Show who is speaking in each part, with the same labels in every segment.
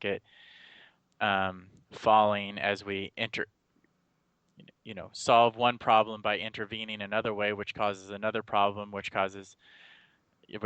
Speaker 1: market falling as we solve one problem by intervening another way, which causes another problem, which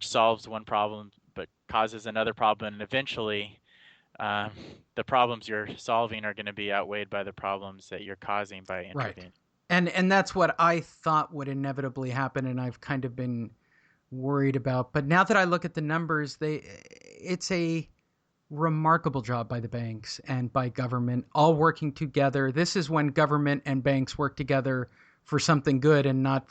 Speaker 1: solves one problem but causes another problem, and eventually um, the problems you're solving are going to be outweighed by the problems that you're causing by
Speaker 2: Right.
Speaker 1: intervening.
Speaker 2: And that's what I thought would inevitably happen, and I've kind of been worried about. But now that I look at the numbers, it's a remarkable job by the banks and by government all working together. This is when government and banks work together for something good and not,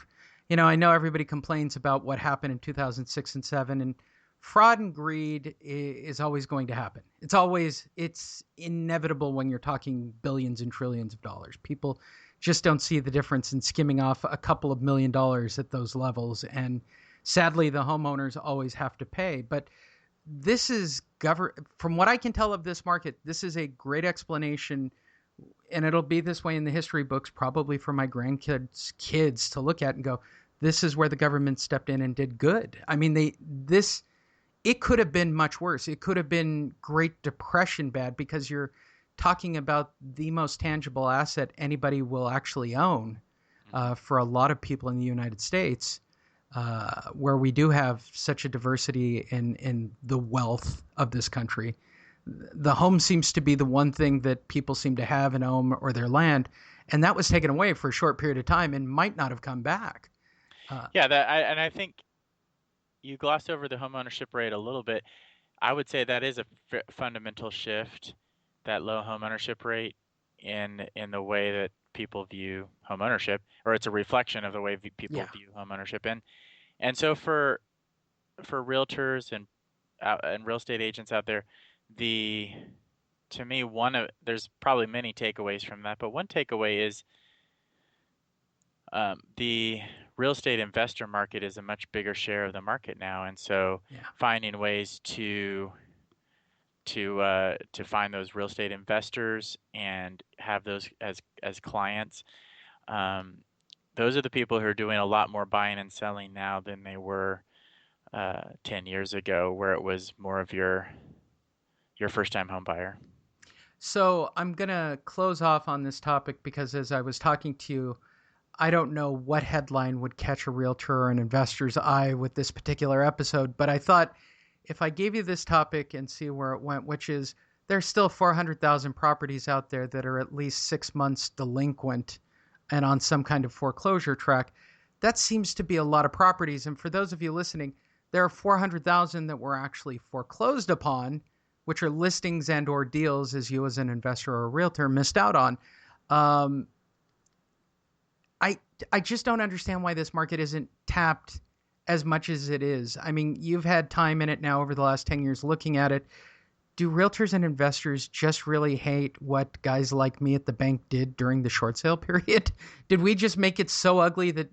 Speaker 2: I know everybody complains about what happened in 2006 and 7, and fraud and greed is always going to happen. It's inevitable when you're talking billions and trillions of dollars. People just don't see the difference in skimming off a couple of $1 million at those levels. And sadly, the homeowners always have to pay. But this is from what I can tell of this market, this is a great explanation, and it'll be this way in the history books probably for my grandkids kids to look at and go, this is where the government stepped in and did good. I mean, it could have been much worse. It could have been Great Depression bad, because you're talking about the most tangible asset anybody will actually own,
Speaker 1: Mm-hmm.
Speaker 2: for a lot of people in the United States, where we do have such a diversity in the wealth of this country. The home seems to be the one thing that people seem to have in home or their land, and that was taken away for a short period of time and might not have come back. Uh,
Speaker 1: Yeah, and I think you glossed over the homeownership rate a little bit. I would say that is a fundamental shift, that low homeownership rate in the way that people view homeownership, or it's a reflection of the way people
Speaker 2: yeah.
Speaker 1: view homeownership. And so for realtors and real estate agents out there, the to me there's probably many takeaways from that, but one takeaway is the real estate investor market is a much bigger share of the market now, and so
Speaker 2: Yeah.
Speaker 1: finding ways to find those real estate investors and have those as clients. Um, those are the people who are doing a lot more buying and selling now than they were 10 years ago, where it was more of your first time home buyer.
Speaker 2: So I'm going to close off on this topic because as I was talking to you, I don't know what headline would catch a realtor or an investor's eye with this particular episode, but I thought if I gave you this topic and see where it went, which is there's still 400,000 properties out there that are at least 6 months delinquent and on some kind of foreclosure track. That seems to be a lot of properties. And for those of you listening, there are 400,000 that were actually foreclosed upon, which are listings and or deals as you as an investor or a realtor missed out on. Um, I I just don't understand why this market isn't tapped as much as it is. I mean, you've had time in it now over the last 10 years looking at it. Do realtors and investors just really hate what guys like me at the bank did during the short sale period? Did we just make it so ugly that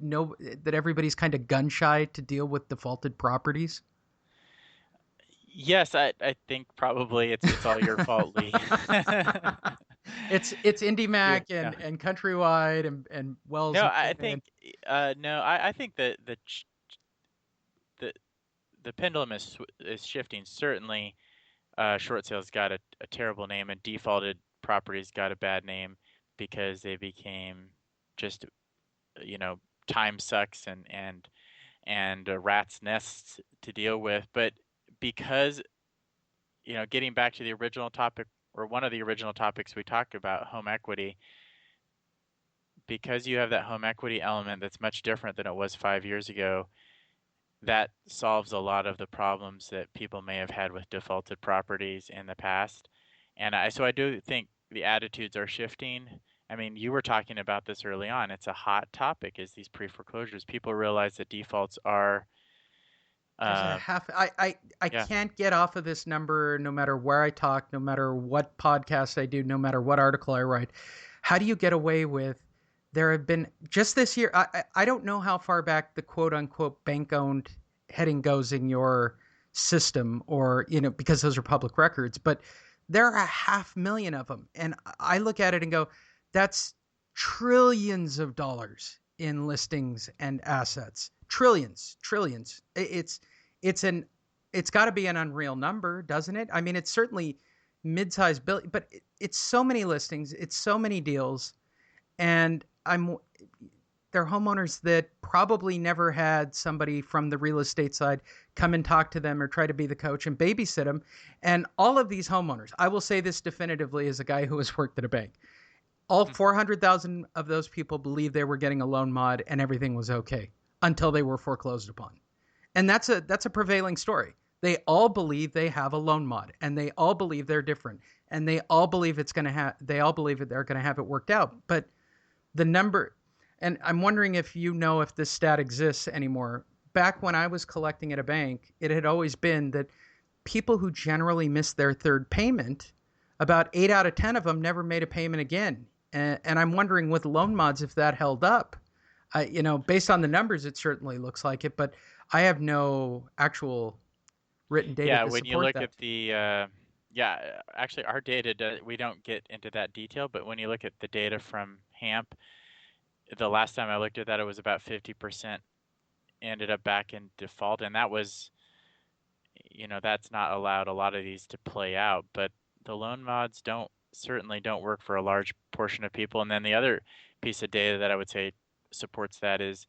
Speaker 2: that everybody's kind of gun shy to deal with defaulted properties?
Speaker 1: Yes, I think probably it's all your fault, Lee.
Speaker 2: It's
Speaker 1: Yeah,
Speaker 2: IndyMac
Speaker 1: no,
Speaker 2: and Countrywide and Wells
Speaker 1: no,
Speaker 2: and
Speaker 1: I
Speaker 2: Goodman.
Speaker 1: think no, I think that the the pendulum is shifting. Certainly, short sales got a terrible name, and defaulted properties got a bad name because they became just you know time sucks and rats nests to deal with. But because getting back to the original topic, or one of the original topics we talked about, home equity, because you have that home equity element that's much different than it was 5 years ago, that solves a lot of the problems that people may have had with defaulted properties in the past. And I do think the attitudes are shifting. I mean, you were talking about this early on. It's a hot topic, is these pre-foreclosures. People realize that defaults are,
Speaker 2: There's a
Speaker 1: uh,
Speaker 2: half. I
Speaker 1: yeah,
Speaker 2: can't get off of this number no matter where I talk, no matter what podcast I do, no matter what article I write. How do you get away with? There have been just this year. I don't know how far back the quote unquote bank owned heading goes in your system, or because those are public records. But there are 500,000 of them, and I look at it and go, that's trillions of dollars in listings and assets. Trillions. It's got to be an unreal number, doesn't it? I mean, it's certainly mid-sized build, but it's so many listings, it's so many deals, and they're homeowners that probably never had somebody from the real estate side come and talk to them or try to be the coach and babysit them. And all of these homeowners, I will say this definitively as a guy who has worked at a bank, all 400,000 of those people believed they were getting a loan mod and everything was okay until they were foreclosed upon. And that's a prevailing story. They all believe they have a loan mod and they all believe they're different and they all believe they all believe that they're going to have it worked out. But the number, and I'm wondering if you know if this stat exists anymore. Back when I was collecting at a bank, it had always been that people who generally miss their third payment, about 8 out of 10 of them never made a payment again. And I'm wondering with loan mods if that held up. Based on the numbers, it certainly looks like it, but I have no actual written data
Speaker 1: Yeah,
Speaker 2: to
Speaker 1: when you
Speaker 2: support
Speaker 1: look
Speaker 2: that.
Speaker 1: at the yeah, actually our data we don't get into that detail, but when you look at the data from HAMP, the last time I looked at that, it was about 50% ended up back in default, and that was, that's not allowed a lot of these to play out, but the loan mods don't certainly don't work for a large portion of people. And then the other piece of data that I would say supports that is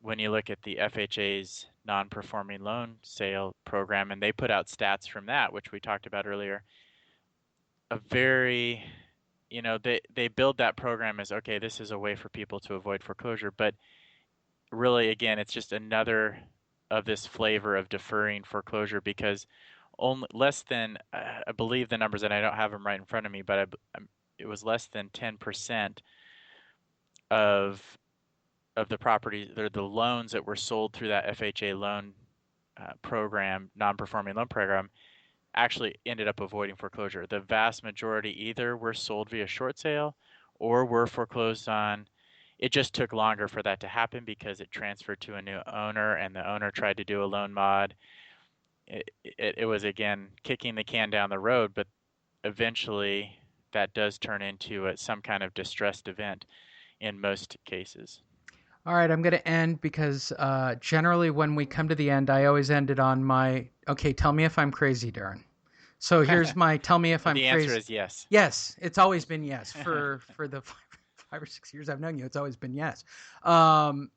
Speaker 1: when you look at the FHA's non-performing loan sale program, and they put out stats from that, which we talked about earlier, a very, they build that program as, okay, this is a way for people to avoid foreclosure, but really, again, it's just another of this flavor of deferring foreclosure because only less than, I believe the numbers, and I don't have them right in front of me, but it was less than 10% of the properties, the loans that were sold through that FHA loan program, non-performing loan program, actually ended up avoiding foreclosure. The vast majority either were sold via short sale or were foreclosed on. It just took longer for that to happen because it transferred to a new owner and the owner tried to do a loan mod. It was, again, kicking the can down the road, but eventually that does turn into some kind of distressed event in most cases.
Speaker 2: All right, I'm going to end because generally when we come to the end, I always end it on my, okay, tell me if I'm crazy, Darren. So here's my tell me if I'm
Speaker 1: The answer
Speaker 2: crazy.
Speaker 1: is yes.
Speaker 2: Yes, it's always been yes for the 5 or 6 years I've known you. It's always been yes. Um,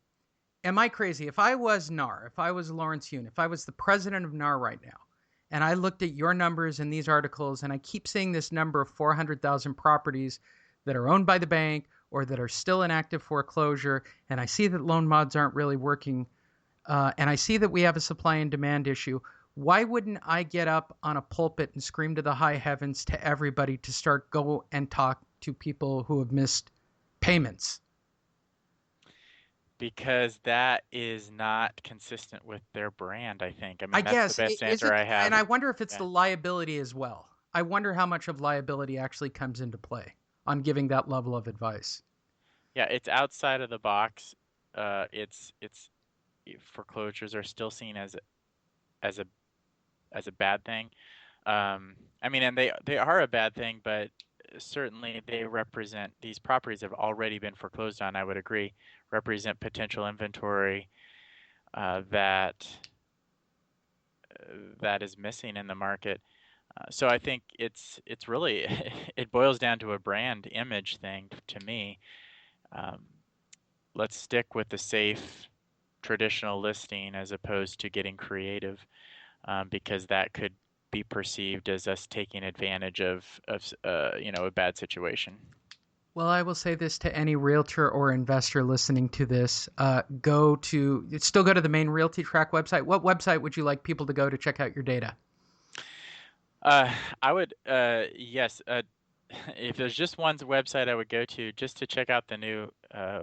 Speaker 2: am I crazy? If I was NAR, if I was Lawrence Yun, if I was the president of NAR right now, and I looked at your numbers in these articles, and I keep seeing this number of 400,000 properties that are owned by the bank or that are still in active foreclosure, and I see that loan mods aren't really working, and I see that we have a supply and demand issue, why wouldn't I get up on a pulpit and scream to the high heavens to everybody to start go and talk to people who have missed payments?
Speaker 1: Because that is not consistent with their brand, I think. I
Speaker 2: I
Speaker 1: mean, that's the
Speaker 2: guess
Speaker 1: best
Speaker 2: is
Speaker 1: answer
Speaker 2: it,
Speaker 1: I
Speaker 2: and
Speaker 1: have.
Speaker 2: I wonder if it's
Speaker 1: Yeah.
Speaker 2: the liability as well. I wonder how much of liability actually comes into play on giving that level of advice.
Speaker 1: Yeah, it's outside of the box. It's foreclosures are still seen as a as a bad thing. I mean, and they are a bad thing, but certainly they represent these properties have already been foreclosed on. I would agree, represent potential inventory that that is missing in the market. So I think it's really it boils down to a brand image thing to me. Um, let's stick with the safe traditional listing as opposed to getting creative, because that could be perceived as us taking advantage of a bad situation.
Speaker 2: Well, I will say this to any realtor or investor listening to this: still go to the main Realty Track website. What website would you like people to go to check out your data?
Speaker 1: Uh, I would, yes, if there's just one website I would go to just to check out the new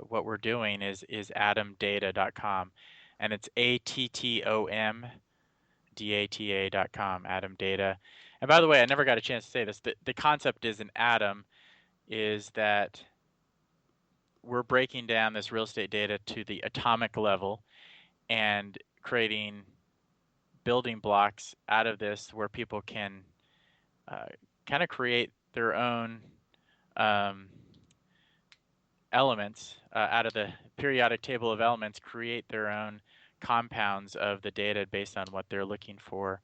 Speaker 1: what we're doing is adamdata.com, and it's ATTOMDATA.com, Adam Data. And by the way, I never got a chance to say this. The concept is an atom is that we're breaking down this real estate data to the atomic level and creating building blocks out of this where people can uh, kind of create their own um, elements out of the periodic table of elements, create their own compounds of the data based on what they're looking for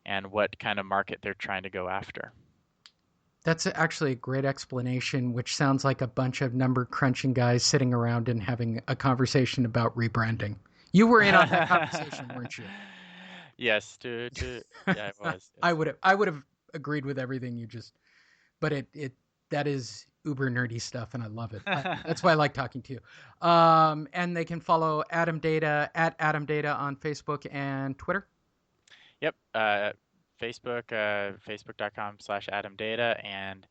Speaker 1: and what kind of market they're trying to go after.
Speaker 2: That's actually a great explanation, which sounds like a bunch of number crunching guys sitting around and having a conversation about rebranding. You were in on that conversation, weren't you?
Speaker 1: Yes, yeah, it was. Yes.
Speaker 2: I would have agreed with everything you just, but it that is uber nerdy stuff, and I love it. That's why I like talking to you. And they can follow Adam Data at Adam Data on Facebook and Twitter.
Speaker 1: Yep. Facebook, facebook.com/Adam Data, and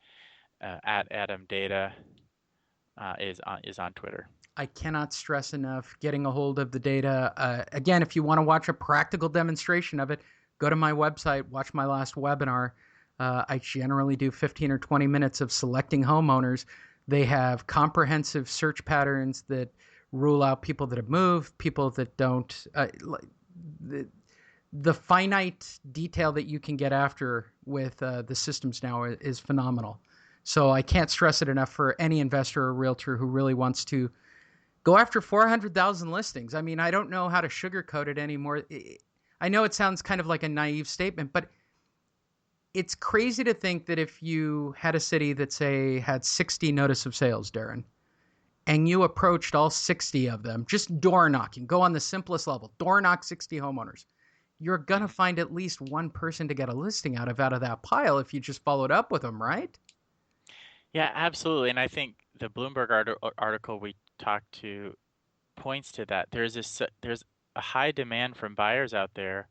Speaker 1: at Adam Data is on Twitter.
Speaker 2: I cannot stress enough getting a hold of the data. Again, if you want to watch a practical demonstration of it, go to my website, watch my last webinar. I generally do 15 or 20 minutes of selecting homeowners. They have comprehensive search patterns that rule out people that have moved, people that don't. The finite detail that you can get after with the systems now is phenomenal. So I can't stress it enough for any investor or realtor who really wants to go after 400,000 listings. I mean, I don't know how to sugarcoat it anymore. I know it sounds kind of like a naive statement, but it's crazy to think that if you had a city that, say, had 60 notice of sales, Darren, and you approached all 60 of them, just door knocking, go on the simplest level, door knock 60 homeowners, you're going to
Speaker 1: Mhm.
Speaker 2: find at least one person to get a listing out of that pile if you just followed up with them, right?
Speaker 1: Yeah, absolutely. And I think the Bloomberg article we talked to points to that. There's a high demand from buyers out there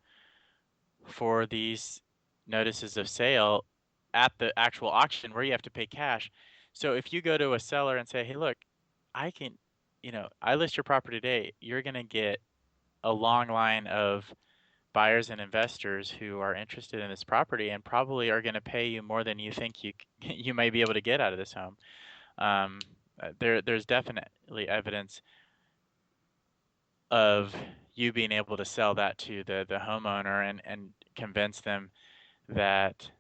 Speaker 1: for these notices of sale at the actual auction where you have to pay cash. So if you go to a seller and say, "Hey, look, I can, I list your property today," you're going to get a long line of buyers and investors who are interested in this property and probably are going to pay you more than you think you may be able to get out of this home. Um, there's definitely evidence of you being able to sell that to the homeowner and convince them that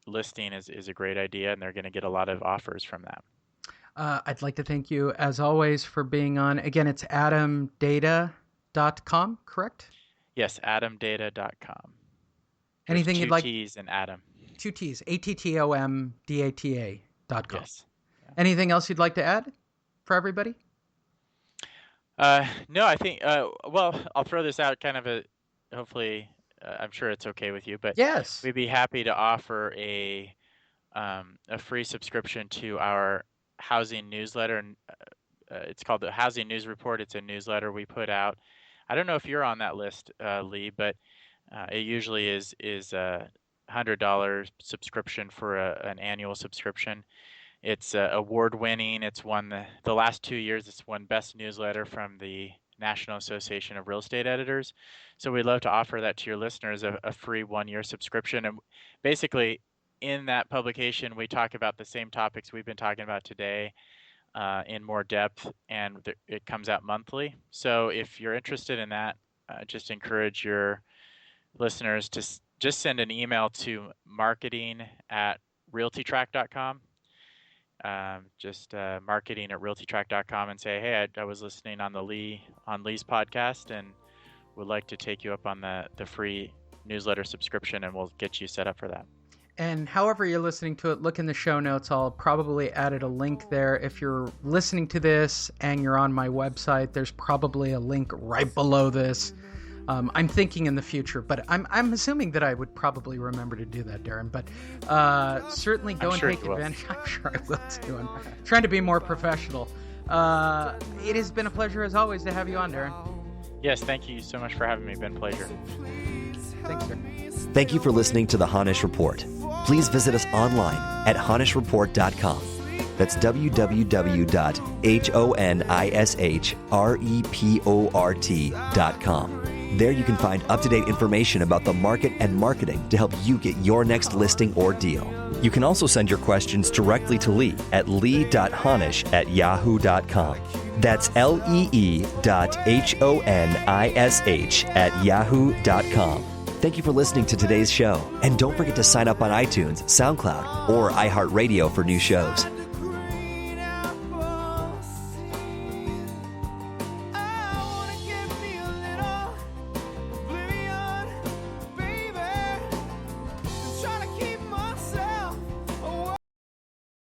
Speaker 1: listing is a great idea and they're going to get a lot of offers from that.
Speaker 2: I'd like to thank you, as always, for being on. Again, it's adamdata.com, correct?
Speaker 1: Yes, adamdata.com. There's
Speaker 2: Anything you'd
Speaker 1: two
Speaker 2: like?
Speaker 1: T's in Adam.
Speaker 2: Two T's, ATTOMDATA.com.
Speaker 1: Yes.
Speaker 2: Anything else you'd like to add for everybody?
Speaker 1: No, I think, well, I'll throw this out kind of hopefully, I'm sure it's okay with you, but
Speaker 2: Yes.
Speaker 1: we'd be happy to offer a free subscription to our housing newsletter. And it's called the Housing News Report. It's a newsletter we put out. I don't know if you're on that list, Lee, but it usually is a $100 subscription for an annual subscription. It's award-winning. It's won the last 2 years. It's won Best Newsletter from the National Association of Real Estate Editors. So we'd love to offer that to your listeners, a free 1-year subscription. And basically, in that publication, we talk about the same topics we've been talking about today in more depth, and it comes out monthly. So if you're interested in that, just encourage your listeners to just send an email to marketing@realtytrack.com. Just marketing@realtytrack.com and say, "Hey, I was listening on Lee's podcast and would like to take you up on the free newsletter subscription, and we'll get you set up for that."
Speaker 2: And however you're listening to it, look in the show notes. I'll probably added a link there. If you're listening to this and you're on my website, there's probably a link right below this. I'm thinking in the future, but I'm assuming that I would probably remember to do that, Darren. But certainly go and take advantage. I'm sure I will too. I'm trying to be more professional. It has been a pleasure as always to have you on, Darren.
Speaker 1: Yes, thank you so much for having me. It's been a pleasure.
Speaker 2: Thanks, Darren.
Speaker 3: Thank you for listening to the Honish Report. Please visit us online at honishreport.com. That's www.honishreport.com. There you can find up-to-date information about the market and marketing to help you get your next listing or deal. You can also send your questions directly to Lee at lee.honish@yahoo.com. That's lee.honish@yahoo.com. Thank you for listening to today's show. And don't forget to sign up on iTunes, SoundCloud, or iHeartRadio for new shows.